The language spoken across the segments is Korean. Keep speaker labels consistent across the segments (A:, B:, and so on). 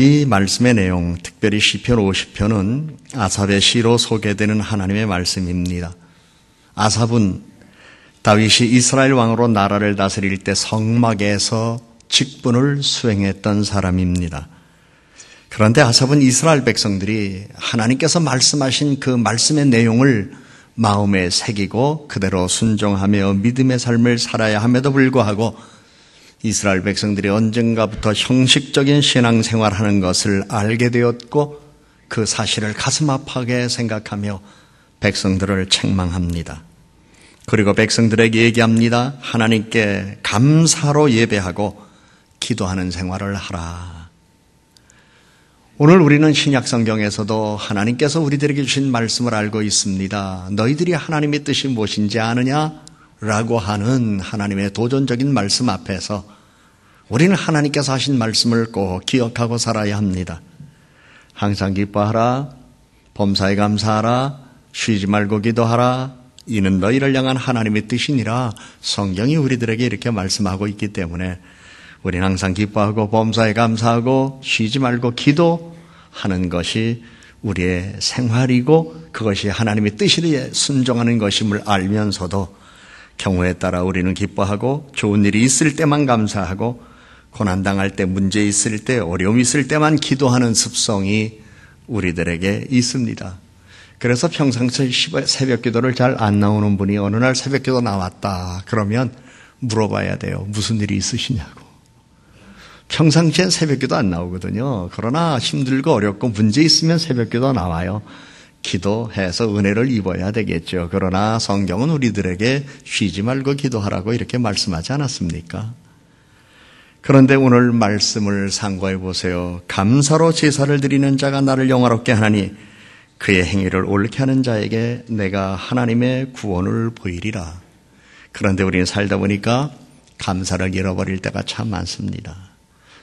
A: 이 말씀의 내용, 특별히 시편 50편은 아삽의 시로 소개되는 하나님의 말씀입니다. 아삽은 다윗이 이스라엘 왕으로 나라를 다스릴 때 성막에서 직분을 수행했던 사람입니다. 그런데 아삽은 이스라엘 백성들이 하나님께서 말씀하신 그 말씀의 내용을 마음에 새기고 그대로 순종하며 믿음의 삶을 살아야 함에도 불구하고 이스라엘 백성들이 언젠가부터 형식적인 신앙생활하는 것을 알게 되었고 그 사실을 가슴 아파하게 생각하며 백성들을 책망합니다. 그리고 백성들에게 얘기합니다. 하나님께 감사로 예배하고 기도하는 생활을 하라. 오늘 우리는 신약 성경에서도 하나님께서 우리들에게 주신 말씀을 알고 있습니다. 너희들이 하나님의 뜻이 무엇인지 아느냐? 라고 하는 하나님의 도전적인 말씀 앞에서 우리는 하나님께서 하신 말씀을 꼭 기억하고 살아야 합니다. 항상 기뻐하라, 범사에 감사하라, 쉬지 말고 기도하라, 이는 너희를 향한 하나님의 뜻이니라. 성경이 우리들에게 이렇게 말씀하고 있기 때문에 우리는 항상 기뻐하고 범사에 감사하고 쉬지 말고 기도하는 것이 우리의 생활이고 그것이 하나님의 뜻에 순종하는 것임을 알면서도 경우에 따라 우리는 기뻐하고 좋은 일이 있을 때만 감사하고 고난당할 때, 문제 있을 때, 어려움이 있을 때만 기도하는 습성이 우리들에게 있습니다. 그래서 평상시에 새벽 기도를 잘 안 나오는 분이 어느 날 새벽 기도 나왔다 그러면 물어봐야 돼요. 무슨 일이 있으시냐고. 평상시엔 새벽 기도 안 나오거든요. 그러나 힘들고 어렵고 문제 있으면 새벽 기도 나와요. 기도해서 은혜를 입어야 되겠죠. 그러나 성경은 우리들에게 쉬지 말고 기도하라고 이렇게 말씀하지 않았습니까? 그런데 오늘 말씀을 상고해 보세요. 감사로 제사를 드리는 자가 나를 영화롭게 하나니 그의 행위를 옳게 하는 자에게 내가 하나님의 구원을 보이리라. 그런데 우리는 살다 보니까 감사를 잃어버릴 때가 참 많습니다.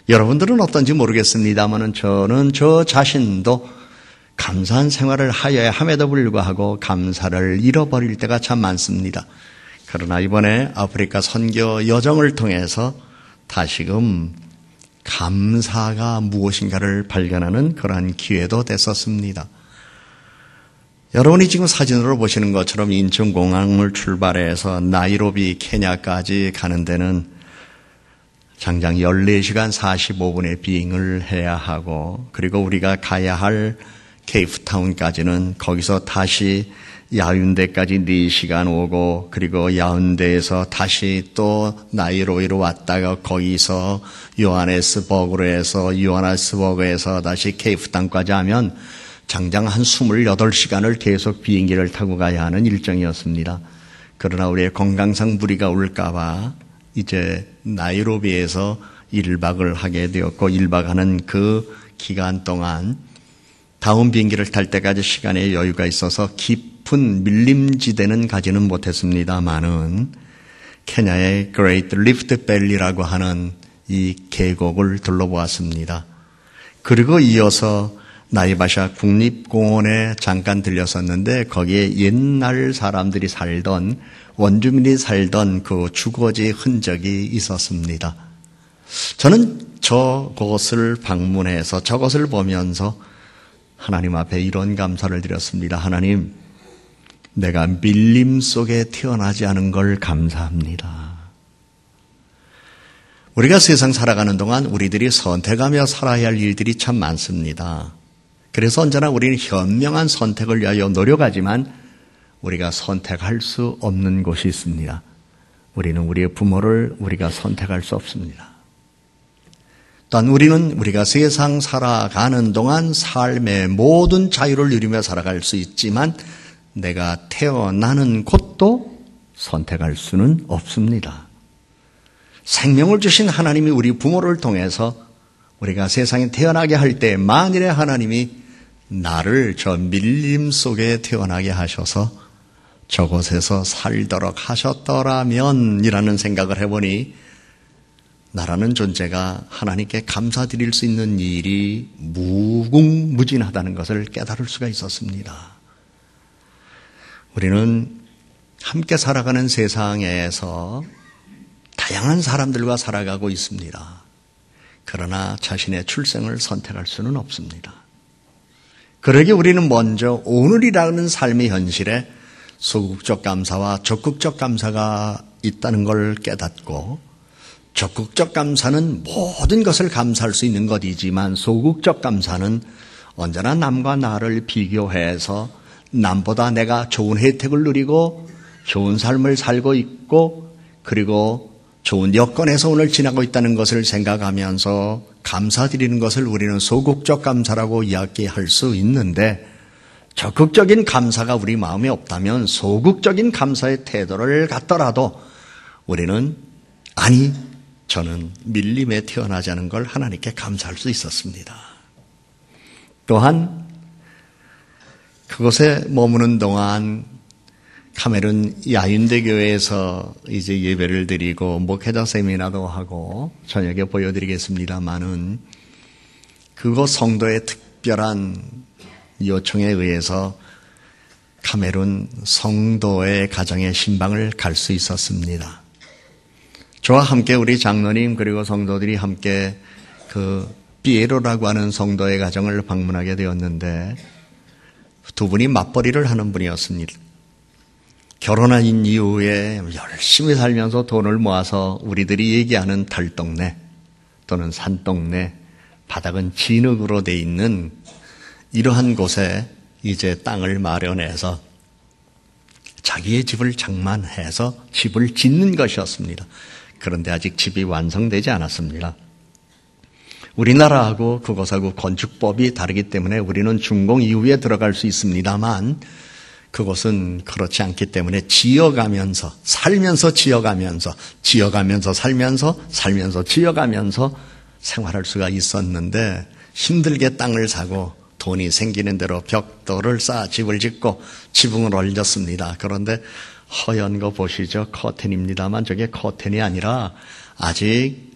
A: 여러분들은 어떤지 모르겠습니다만 저는 저 자신도 감사한 생활을 하여야 함에도 불구하고 감사를 잃어버릴 때가 참 많습니다. 그러나 이번에 아프리카 선교 여정을 통해서 다시금 감사가 무엇인가를 발견하는 그러한 기회도 됐었습니다. 여러분이 지금 사진으로 보시는 것처럼 인천공항을 출발해서 나이로비 케냐까지 가는 데는 장장 14시간 45분의 비행을 해야 하고 그리고 우리가 가야 할 케이프타운까지는 거기서 다시 야운데까지 4시간 오고 그리고 야운데에서 다시 또 나이로비로 왔다가 거기서 요하네스버그에서 다시 케이프타운까지 하면 장장 한 28시간을 계속 비행기를 타고 가야 하는 일정이었습니다. 그러나 우리의 건강상 무리가 올까봐 이제 나이로비에서 1박을 하게 되었고 1박하는 그 기간 동안 다음 비행기를 탈 때까지 시간에 여유가 있어서 깊은 밀림지대는 가지는 못했습니다만은 케냐의 그레이트 리프트 밸리라고 하는 이 계곡을 둘러보았습니다. 그리고 이어서 나이바샤 국립공원에 잠깐 들렸었는데 거기에 옛날 사람들이 살던 원주민이 살던 그 주거지 흔적이 있었습니다. 저는 저곳을 방문해서 저것을 보면서 하나님 앞에 이런 감사를 드렸습니다. 하나님, 내가 밀림 속에 태어나지 않은 걸 감사합니다. 우리가 세상 살아가는 동안 우리들이 선택하며 살아야 할 일들이 참 많습니다. 그래서 언제나 우리는 현명한 선택을 위하여 노력하지만 우리가 선택할 수 없는 곳이 있습니다. 우리는 우리의 부모를 우리가 선택할 수 없습니다. 또한 우리는 우리가 세상 살아가는 동안 삶의 모든 자유를 누리며 살아갈 수 있지만 내가 태어나는 곳도 선택할 수는 없습니다. 생명을 주신 하나님이 우리 부모를 통해서 우리가 세상에 태어나게 할 때 만일에 하나님이 나를 저 밀림 속에 태어나게 하셔서 저곳에서 살도록 하셨더라면 이라는 생각을 해보니 나라는 존재가 하나님께 감사드릴 수 있는 일이 무궁무진하다는 것을 깨달을 수가 있었습니다. 우리는 함께 살아가는 세상에서 다양한 사람들과 살아가고 있습니다. 그러나 자신의 출생을 선택할 수는 없습니다. 그러기에 우리는 먼저 오늘이라는 삶의 현실에 소극적 감사와 적극적 감사가 있다는 걸 깨닫고, 적극적 감사는 모든 것을 감사할 수 있는 것이지만 소극적 감사는 언제나 남과 나를 비교해서 남보다 내가 좋은 혜택을 누리고 좋은 삶을 살고 있고 그리고 좋은 여건에서 오늘 지나고 있다는 것을 생각하면서 감사드리는 것을 우리는 소극적 감사라고 이야기할 수 있는데, 적극적인 감사가 우리 마음에 없다면 소극적인 감사의 태도를 갖더라도 우리는 아니, 저는 밀림에 태어나지 않은 걸 하나님께 감사할 수 있었습니다. 또한 그곳에 머무는 동안 카메룬 야윈대 교회에서 이제 예배를 드리고 목회자 세미나도 하고 저녁에 보여드리겠습니다만은 그곳 성도의 특별한 요청에 의해서 카메룬 성도의 가정의 신방을 갈 수 있었습니다. 저와 함께 우리 장로님 그리고 성도들이 함께 그 피에로라고 하는 성도의 가정을 방문하게 되었는데, 두 분이 맞벌이를 하는 분이었습니다. 결혼한 이후에 열심히 살면서 돈을 모아서 우리들이 얘기하는 달동네 또는 산동네, 바닥은 진흙으로 돼 있는 이러한 곳에 이제 땅을 마련해서 자기의 집을 장만해서 집을 짓는 것이었습니다. 그런데 아직 집이 완성되지 않았습니다. 우리나라하고 그곳하고 건축법이 다르기 때문에 우리는 준공 이후에 들어갈 수 있습니다만, 그것은 그렇지 않기 때문에 지어가면서, 살면서 지어가면서, 지어가면서 살면서, 살면서 지어가면서 생활할 수가 있었는데, 힘들게 땅을 사고 돈이 생기는 대로 벽돌을 쌓아 집을 짓고 지붕을 올렸습니다. 그런데 허연 거 보시죠? 커튼입니다만 저게 커튼이 아니라 아직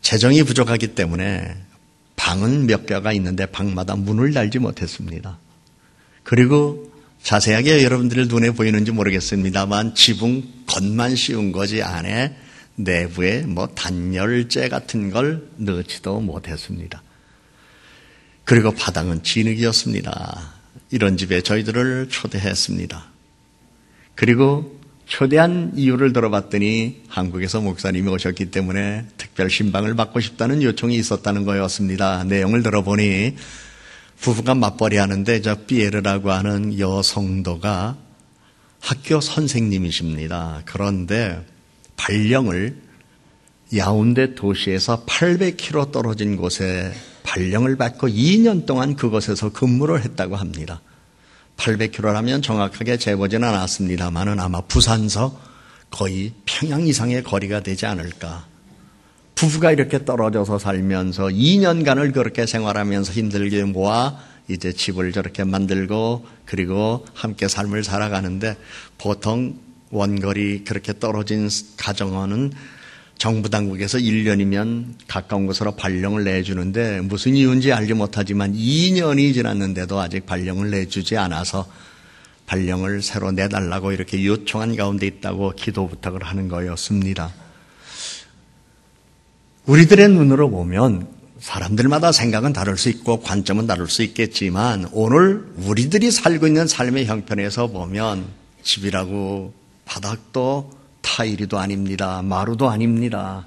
A: 재정이 부족하기 때문에 방은 몇 개가 있는데 방마다 문을 달지 못했습니다. 그리고 자세하게 여러분들 눈에 보이는지 모르겠습니다만 지붕 겉만 씌운 거지 안에 내부에 뭐 단열재 같은 걸 넣지도 못했습니다. 그리고 바닥은 진흙이었습니다. 이런 집에 저희들을 초대했습니다. 그리고 초대한 이유를 들어봤더니 한국에서 목사님이 오셨기 때문에 특별 신방을 받고 싶다는 요청이 있었다는 거였습니다. 내용을 들어보니 부부가 맞벌이 하는데 저 피에르라고 하는 여성도가 학교 선생님이십니다. 그런데 발령을 야운데 도시에서 800km 떨어진 곳에 발령을 받고 2년 동안 그곳에서 근무를 했다고 합니다. 800km라면 정확하게 재보지는 않았습니다만은 아마 부산서 거의 평양 이상의 거리가 되지 않을까. 부부가 이렇게 떨어져서 살면서 2년간을 그렇게 생활하면서 힘들게 모아 이제 집을 저렇게 만들고 그리고 함께 삶을 살아가는데, 보통 원거리 그렇게 떨어진 가정은 정부 당국에서 1년이면 가까운 곳으로 발령을 내주는데, 무슨 이유인지 알지 못하지만 2년이 지났는데도 아직 발령을 내주지 않아서 발령을 새로 내달라고 이렇게 요청한 가운데 있다고 기도 부탁을 하는 거였습니다. 우리들의 눈으로 보면 사람들마다 생각은 다를 수 있고 관점은 다를 수 있겠지만, 오늘 우리들이 살고 있는 삶의 형편에서 보면 집이라고 바닥도 타일이도 아닙니다. 마루도 아닙니다.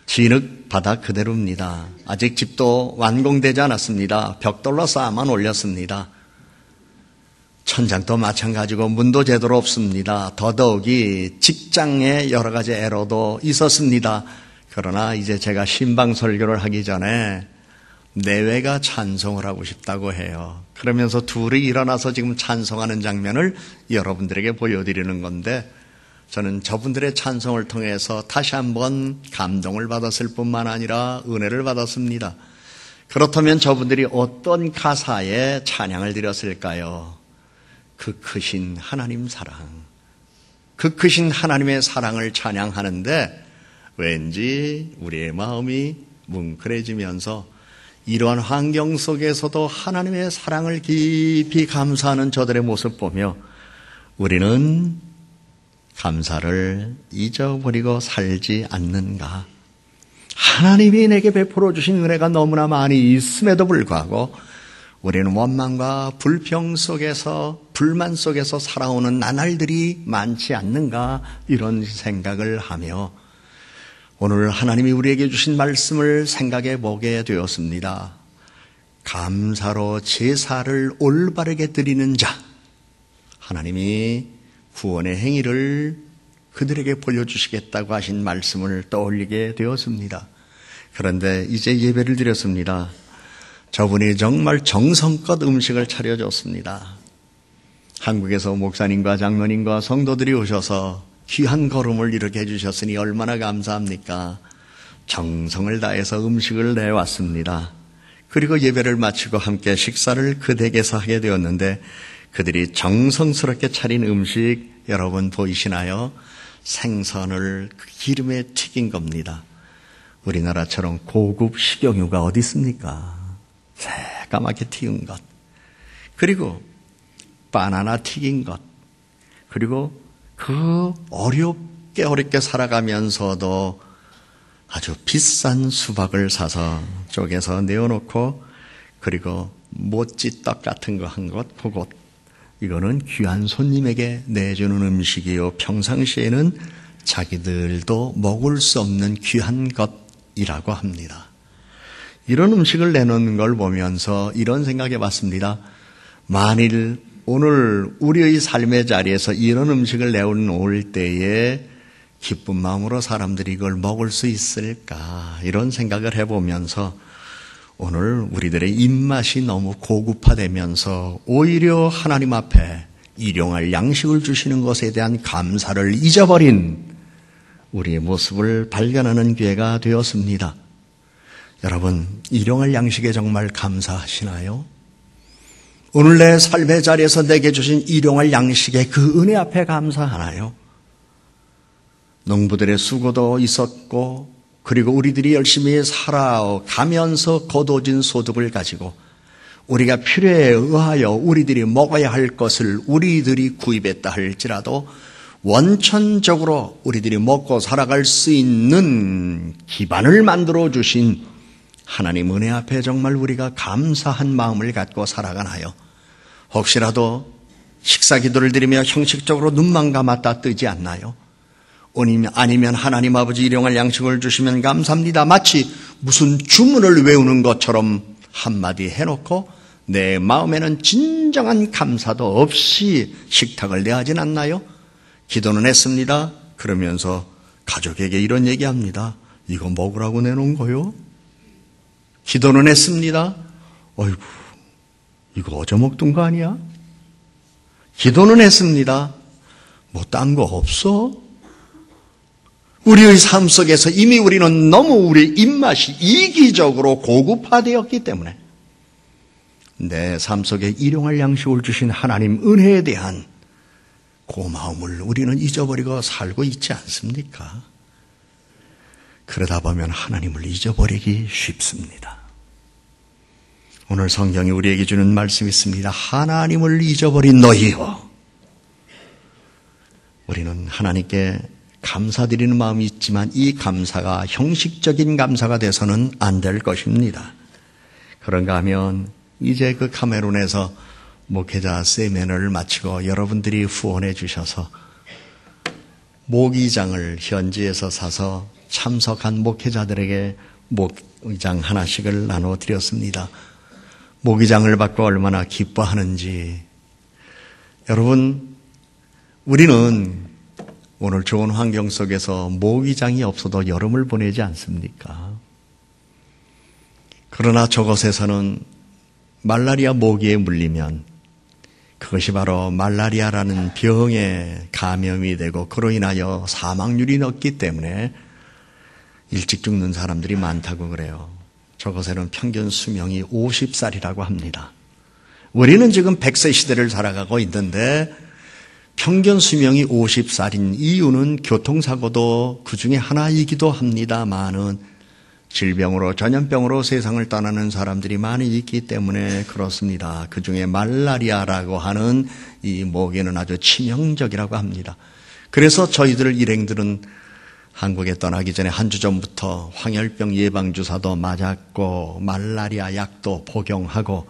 A: 진흙 바닥 그대로입니다. 아직 집도 완공되지 않았습니다. 벽돌로 쌓아만 올렸습니다. 천장도 마찬가지고 문도 제대로 없습니다. 더더욱이 직장에 여러 가지 애로도 있었습니다. 그러나 이제 제가 신방 설교를 하기 전에 내외가 찬송을 하고 싶다고 해요. 그러면서 둘이 일어나서 지금 찬송하는 장면을 여러분들에게 보여드리는 건데, 저는 저분들의 찬송을 통해서 다시 한번 감동을 받았을 뿐만 아니라 은혜를 받았습니다. 그렇다면 저분들이 어떤 가사에 찬양을 드렸을까요? 그 크신 하나님 사랑, 그 크신 하나님의 사랑을 찬양하는데 왠지 우리의 마음이 뭉클해지면서 이러한 환경 속에서도 하나님의 사랑을 깊이 감사하는 저들의 모습 보며 우리는 감사를 잊어버리고 살지 않는가? 하나님이 내게 베풀어 주신 은혜가 너무나 많이 있음에도 불구하고 우리는 원망과 불평 속에서 불만 속에서 살아오는 나날들이 많지 않는가 이런 생각을 하며 오늘 하나님이 우리에게 주신 말씀을 생각해 보게 되었습니다. 감사로 제사를 올바르게 드리는 자, 하나님이 구원의 행위를 그들에게 보여주시겠다고 하신 말씀을 떠올리게 되었습니다. 그런데 이제 예배를 드렸습니다. 저분이 정말 정성껏 음식을 차려줬습니다. 한국에서 목사님과 장로님과 성도들이 오셔서 귀한 걸음을 이렇게 해주셨으니 얼마나 감사합니까? 정성을 다해서 음식을 내왔습니다. 그리고 예배를 마치고 함께 식사를 그 댁에서 하게 되었는데 그들이 정성스럽게 차린 음식 여러분 보이시나요? 생선을 기름에 튀긴 겁니다. 우리나라처럼 고급 식용유가 어디 있습니까? 새까맣게 튀긴 것, 그리고 바나나 튀긴 것, 그리고 그 어렵게 살아가면서도 아주 비싼 수박을 사서 쪼개서 내어놓고 그리고 모찌떡 같은 거 한 것, 그것 이거는 귀한 손님에게 내주는 음식이요 평상시에는 자기들도 먹을 수 없는 귀한 것이라고 합니다. 이런 음식을 내놓는 걸 보면서 이런 생각해 봤습니다. 만일 오늘 우리의 삶의 자리에서 이런 음식을 내놓을 때에 기쁜 마음으로 사람들이 이걸 먹을 수 있을까 이런 생각을 해보면서 오늘 우리들의 입맛이 너무 고급화되면서 오히려 하나님 앞에 일용할 양식을 주시는 것에 대한 감사를 잊어버린 우리의 모습을 발견하는 기회가 되었습니다. 여러분, 일용할 양식에 정말 감사하시나요? 오늘 내 삶의 자리에서 내게 주신 일용할 양식의 그 은혜 앞에 감사하나요? 농부들의 수고도 있었고 그리고 우리들이 열심히 살아가면서 거둬진 소득을 가지고 우리가 필요에 의하여 우리들이 먹어야 할 것을 우리들이 구입했다 할지라도 원천적으로 우리들이 먹고 살아갈 수 있는 기반을 만들어 주신 하나님 은혜 앞에 정말 우리가 감사한 마음을 갖고 살아가나요? 혹시라도 식사 기도를 드리며 형식적으로 눈만 감았다 뜨지 않나요? 아니면 하나님 아버지 일용할 양식을 주시면 감사합니다. 마치 무슨 주문을 외우는 것처럼 한마디 해놓고 내 마음에는 진정한 감사도 없이 식탁을 내하진 않나요? 기도는 했습니다. 그러면서 가족에게 이런 얘기합니다. 이거 먹으라고 내놓은 거요? 기도는 했습니다. 어이구, 이거 어제 먹던 거 아니야? 기도는 했습니다. 뭐 딴 거 없어? 우리의 삶 속에서 이미 우리는 너무 우리 입맛이 이기적으로 고급화되었기 때문에 내 삶 속에 일용할 양식을 주신 하나님 은혜에 대한 고마움을 우리는 잊어버리고 살고 있지 않습니까? 그러다 보면 하나님을 잊어버리기 쉽습니다. 오늘 성경이 우리에게 주는 말씀이 있습니다. 하나님을 잊어버린 너희여. 우리는 하나님께 감사드리는 마음이 있지만 이 감사가 형식적인 감사가 돼서는 안 될 것입니다. 그런가 하면 이제 그 카메룬에서 목회자 세미나를 마치고 여러분들이 후원해 주셔서 모기장을 현지에서 사서 참석한 목회자들에게 모기장 하나씩을 나눠드렸습니다. 모기장을 받고 얼마나 기뻐하는지. 여러분, 우리는 오늘 좋은 환경 속에서 모기장이 없어도 여름을 보내지 않습니까? 그러나 저곳에서는 말라리아 모기에 물리면 그것이 바로 말라리아라는 병에 감염이 되고 그로 인하여 사망률이 높기 때문에 일찍 죽는 사람들이 많다고 그래요. 저곳에는 평균 수명이 50살이라고 합니다. 우리는 지금 100세 시대를 살아가고 있는데 평균 수명이 50살인 이유는 교통사고도 그 중에 하나이기도 합니다만은 질병으로 전염병으로 세상을 떠나는 사람들이 많이 있기 때문에 그렇습니다. 그 중에 말라리아라고 하는 이 모기는 아주 치명적이라고 합니다. 그래서 저희들 일행들은 한국에 떠나기 전에 한 주 전부터 황열병 예방주사도 맞았고 말라리아 약도 복용하고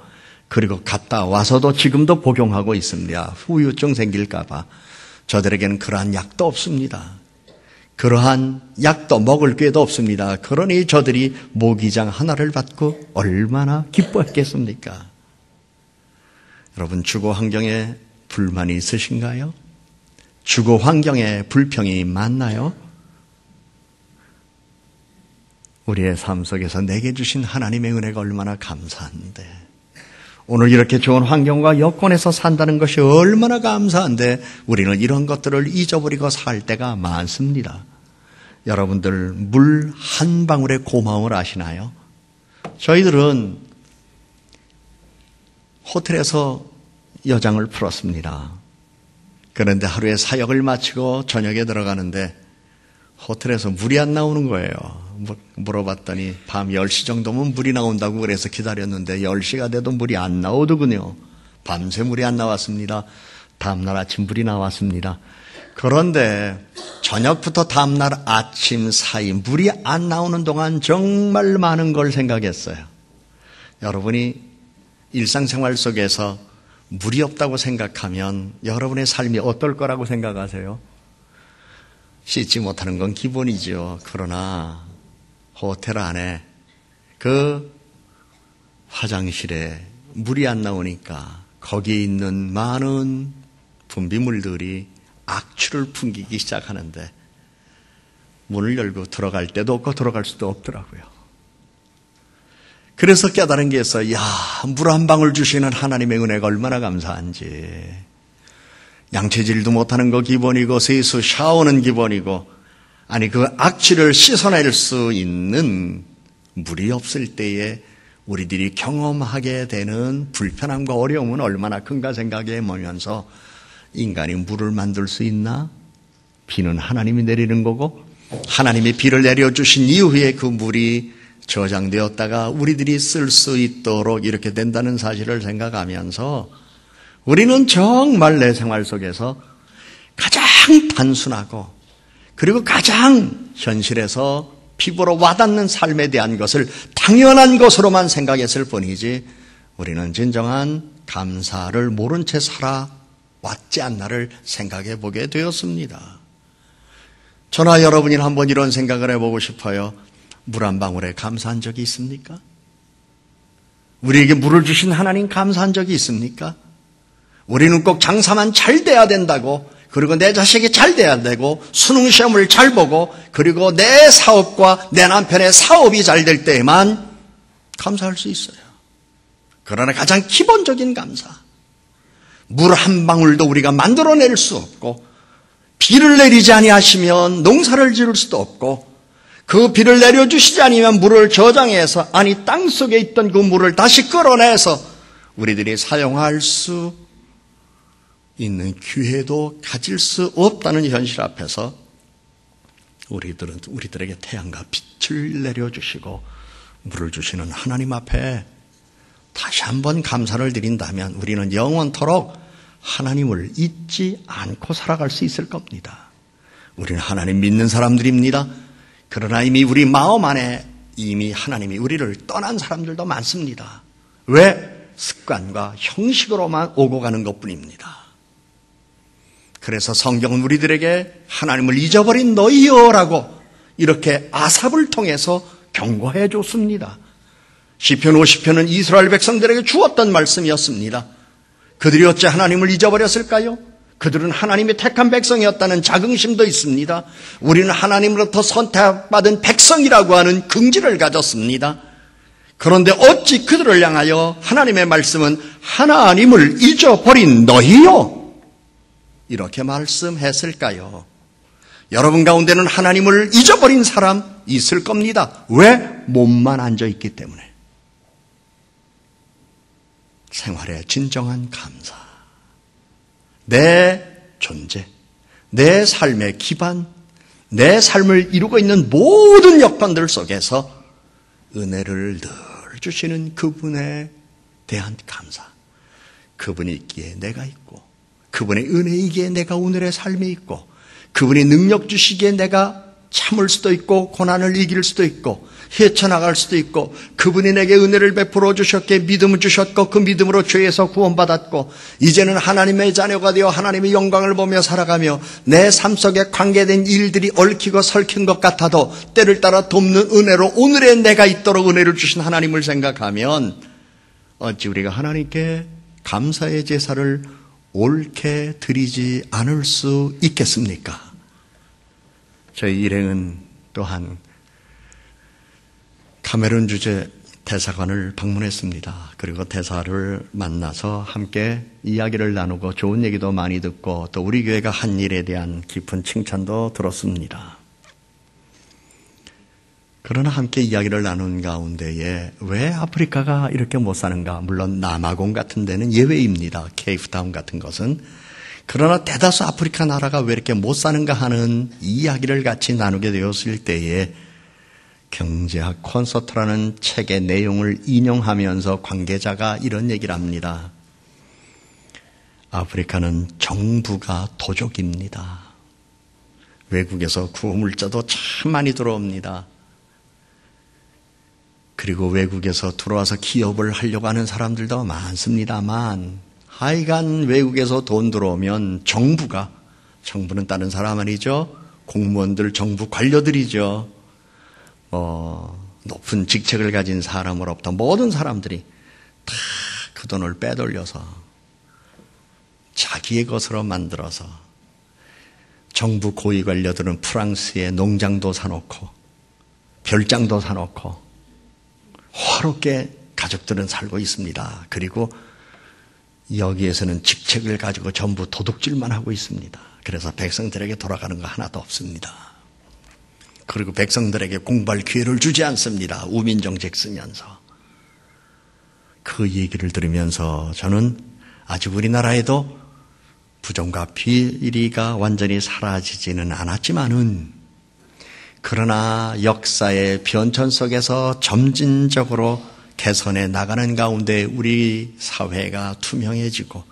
A: 그리고 갔다 와서도 지금도 복용하고 있습니다. 후유증 생길까 봐. 저들에게는 그러한 약도 없습니다. 그러한 약도 먹을 기회도 없습니다. 그러니 저들이 모기장 하나를 받고 얼마나 기뻐했겠습니까? 여러분, 주거 환경에 불만이 있으신가요? 주거 환경에 불평이 많나요? 우리의 삶 속에서 내게 주신 하나님의 은혜가 얼마나 감사한데, 오늘 이렇게 좋은 환경과 여건에서 산다는 것이 얼마나 감사한데 우리는 이런 것들을 잊어버리고 살 때가 많습니다. 여러분들 물 한 방울의 고마움을 아시나요? 저희들은 호텔에서 여장을 풀었습니다. 그런데 하루에 사역을 마치고 저녁에 들어가는데 호텔에서 물이 안 나오는 거예요. 물어봤더니 밤 10시 정도면 물이 나온다고 그래서 기다렸는데 10시가 돼도 물이 안 나오더군요. 밤새 물이 안 나왔습니다. 다음날 아침 물이 나왔습니다. 그런데 저녁부터 다음날 아침 사이 물이 안 나오는 동안 정말 많은 걸 생각했어요. 여러분이 일상생활 속에서 물이 없다고 생각하면 여러분의 삶이 어떨 거라고 생각하세요? 씻지 못하는 건 기본이죠. 그러나 호텔 안에 그 화장실에 물이 안 나오니까 거기에 있는 많은 분비물들이 악취를 풍기기 시작하는데 문을 열고 들어갈 때도 없고 들어갈 수도 없더라고요. 그래서 깨달은 게 있어요. 물 한 방울 주시는 하나님의 은혜가 얼마나 감사한지. 양치질도 못하는 거 기본이고 세수 샤워는 기본이고, 아니 그 악취를 씻어낼 수 있는 물이 없을 때에 우리들이 경험하게 되는 불편함과 어려움은 얼마나 큰가 생각해 보면서, 인간이 물을 만들 수 있나? 비는 하나님이 내리는 거고 하나님이 비를 내려주신 이후에 그 물이 저장되었다가 우리들이 쓸 수 있도록 이렇게 된다는 사실을 생각하면서 우리는 정말 내 생활 속에서 가장 단순하고 그리고 가장 현실에서 피부로 와닿는 삶에 대한 것을 당연한 것으로만 생각했을 뿐이지 우리는 진정한 감사를 모른 채 살아왔지 않나를 생각해 보게 되었습니다. 저나 여러분이 한번 이런 생각을 해보고 싶어요. 물 한 방울에 감사한 적이 있습니까? 우리에게 물을 주신 하나님 감사한 적이 있습니까? 우리는 꼭 장사만 잘 돼야 된다고, 그리고 내 자식이 잘 돼야 되고, 수능 시험을 잘 보고, 그리고 내 사업과 내 남편의 사업이 잘 될 때에만 감사할 수 있어요. 그러나 가장 기본적인 감사, 물 한 방울도 우리가 만들어낼 수 없고, 비를 내리지 아니하시면 농사를 지을 수도 없고, 그 비를 내려주시지 않으면 물을 저장해서, 아니 땅속에 있던 그 물을 다시 끌어내서 우리들이 사용할 수 있는 기회도 가질 수 없다는 현실 앞에서 우리들에게 태양과 빛을 내려주시고 물을 주시는 하나님 앞에 다시 한번 감사를 드린다면 우리는 영원토록 하나님을 잊지 않고 살아갈 수 있을 겁니다. 우리는 하나님 믿는 사람들입니다. 그러나 이미 우리 마음 안에 이미 하나님이 우리를 떠난 사람들도 많습니다. 왜? 습관과 형식으로만 오고 가는 것뿐입니다. 그래서 성경은 우리들에게 하나님을 잊어버린 너희여라고 이렇게 아삽을 통해서 경고해 줬습니다. 시편 50편은 이스라엘 백성들에게 주었던 말씀이었습니다. 그들이 어째 하나님을 잊어버렸을까요? 그들은 하나님의 택한 백성이었다는 자긍심도 있습니다. 우리는 하나님으로부터 선택받은 백성이라고 하는 긍지를 가졌습니다. 그런데 어찌 그들을 향하여 하나님의 말씀은 하나님을 잊어버린 너희요, 이렇게 말씀했을까요? 여러분 가운데는 하나님을 잊어버린 사람 있을 겁니다. 왜? 몸만 앉아있기 때문에. 생활의 진정한 감사, 내 존재, 내 삶의 기반, 내 삶을 이루고 있는 모든 여건들 속에서 은혜를 늘 주시는 그분에 대한 감사. 그분이 있기에 내가 있고, 그분의 은혜이기에 내가 오늘의 삶이 있고, 그분이 능력 주시기에 내가 참을 수도 있고 고난을 이길 수도 있고 헤쳐나갈 수도 있고 그분이 내게 은혜를 베풀어 주셨기에 믿음을 주셨고 그 믿음으로 죄에서 구원받았고 이제는 하나님의 자녀가 되어 하나님의 영광을 보며 살아가며 내 삶 속에 관계된 일들이 얽히고 설킨 것 같아도 때를 따라 돕는 은혜로 오늘의 내가 있도록 은혜를 주신 하나님을 생각하면 어찌 우리가 하나님께 감사의 제사를 옳게 드리지 않을 수 있겠습니까? 저희 일행은 또한 카메룬 주재 대사관을 방문했습니다. 그리고 대사를 만나서 함께 이야기를 나누고 좋은 얘기도 많이 듣고 또 우리 교회가 한 일에 대한 깊은 칭찬도 들었습니다. 그러나 함께 이야기를 나눈 가운데에 왜 아프리카가 이렇게 못 사는가? 물론 남아공 같은 데는 예외입니다. 케이프타운 같은 것은. 그러나 대다수 아프리카 나라가 왜 이렇게 못 사는가 하는 이야기를 같이 나누게 되었을 때에 경제학 콘서트라는 책의 내용을 인용하면서 관계자가 이런 얘기를 합니다. 아프리카는 정부가 도적입니다. 외국에서 구호물자도 참 많이 들어옵니다. 그리고 외국에서 들어와서 기업을 하려고 하는 사람들도 많습니다만 하여간 외국에서 돈 들어오면 정부는 다른 사람 아니죠. 공무원들, 정부 관료들이죠. 높은 직책을 가진 사람으로부터 모든 사람들이 다 그 돈을 빼돌려서 자기의 것으로 만들어서 정부 고위 관료들은 프랑스에 농장도 사놓고 별장도 사놓고 화롭게 가족들은 살고 있습니다. 그리고 여기에서는 직책을 가지고 전부 도둑질만 하고 있습니다. 그래서 백성들에게 돌아가는 거 하나도 없습니다. 그리고 백성들에게 공부할 기회를 주지 않습니다. 우민정책 쓰면서. 그 얘기를 들으면서 저는 아직 우리나라에도 부정과 비리가 완전히 사라지지는 않았지만은 그러나 역사의 변천 속에서 점진적으로 개선해 나가는 가운데 우리 사회가 투명해지고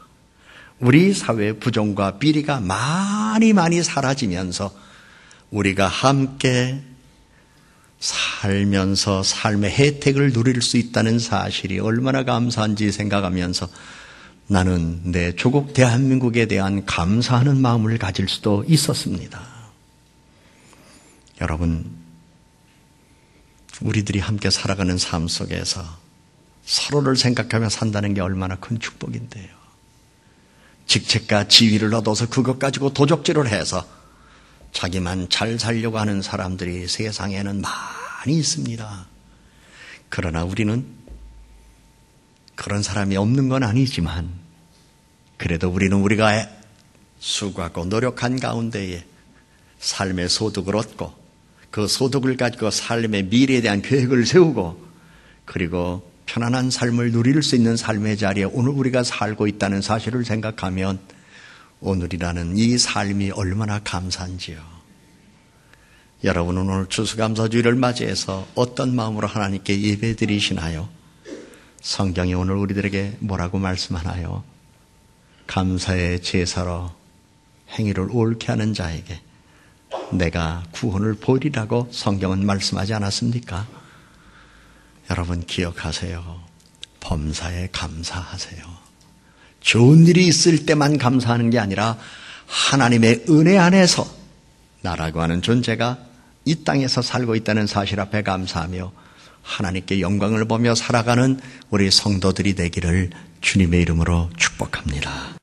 A: 우리 사회의 부정과 비리가 많이 사라지면서 우리가 함께 살면서 삶의 혜택을 누릴 수 있다는 사실이 얼마나 감사한지 생각하면서 나는 내 조국 대한민국에 대한 감사하는 마음을 가질 수도 있었습니다. 여러분, 우리들이 함께 살아가는 삶 속에서 서로를 생각하며 산다는 게 얼마나 큰 축복인데요. 직책과 지위를 얻어서 그것 가지고 도적질을 해서 자기만 잘 살려고 하는 사람들이 세상에는 많이 있습니다. 그러나 우리는 그런 사람이 없는 건 아니지만 그래도 우리가 수고하고 노력한 가운데에 삶의 소득을 얻고 그 소득을 가지고 삶의 미래에 대한 계획을 세우고 그리고 편안한 삶을 누릴 수 있는 삶의 자리에 오늘 우리가 살고 있다는 사실을 생각하면 오늘이라는 이 삶이 얼마나 감사한지요. 여러분은 오늘 추수감사주일을 맞이해서 어떤 마음으로 하나님께 예배드리시나요? 성경이 오늘 우리들에게 뭐라고 말씀하나요? 감사의 제사로 행위를 옳게 하는 자에게 내가 구원을 보이리라고 성경은 말씀하지 않았습니까? 여러분 기억하세요. 범사에 감사하세요. 좋은 일이 있을 때만 감사하는 게 아니라 하나님의 은혜 안에서 나라고 하는 존재가 이 땅에서 살고 있다는 사실 앞에 감사하며 하나님께 영광을 보며 살아가는 우리 성도들이 되기를 주님의 이름으로 축복합니다.